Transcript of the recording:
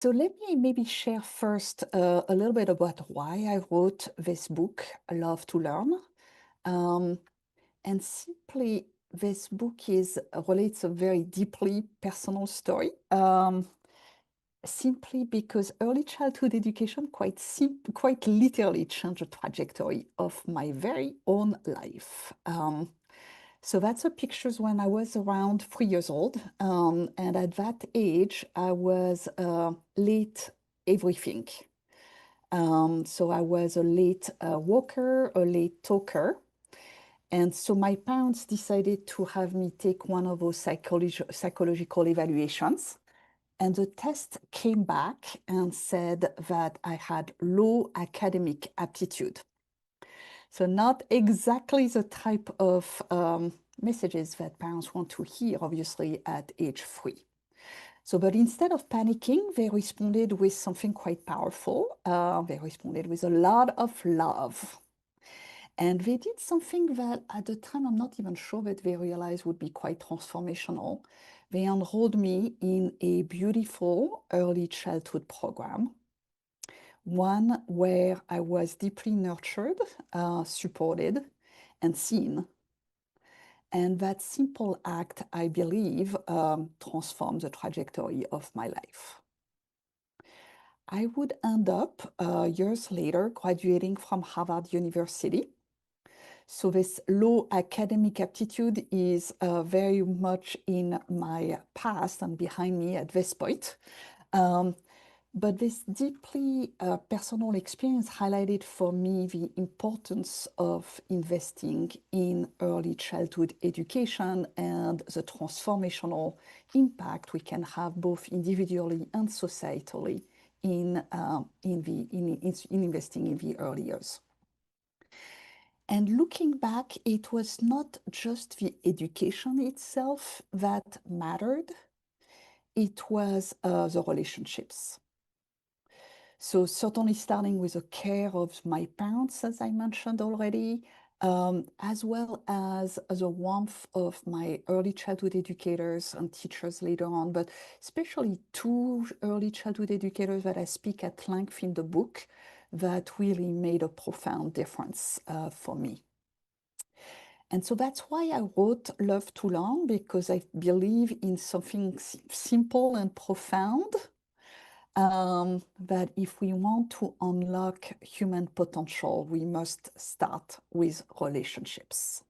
So let me maybe share first a little bit about why I wrote this book, Love to Learn. And simply, this book relates a very deeply personal story. Simply because early childhood education quite literally changed the trajectory of my very own life. So that's a pictures when I was around 3 years old. And at that age, I was late everything. So I was a late walker, a late talker. And so my parents decided to have me take one of those psychological evaluations. And the test came back and said that I had low academic aptitude. So not exactly the type of messages that parents want to hear, obviously, at age 3. So, but instead of panicking, they responded with something quite powerful. They responded with a lot of love. And they did something that at the time, I'm not even sure that they realized would be quite transformational. They enrolled me in a beautiful early childhood program, one where I was deeply nurtured, supported, and seen. And that simple act, I believe, transformed the trajectory of my life. I would end up years later graduating from Harvard University. So this low academic aptitude is very much in my past and behind me at this point. But this deeply personal experience highlighted for me the importance of investing in early childhood education and the transformational impact we can have both individually and societally in investing in the early years. And looking back, it was not just the education itself that mattered, it was the relationships. So certainly starting with the care of my parents, as I mentioned already, as well as the warmth of my early childhood educators and teachers later on, but especially two early childhood educators that I speak at length in the book that really made a profound difference for me. And so that's why I wrote Love to Learn, because I believe in something simple and profound, that if we want to unlock human potential, we must start with relationships.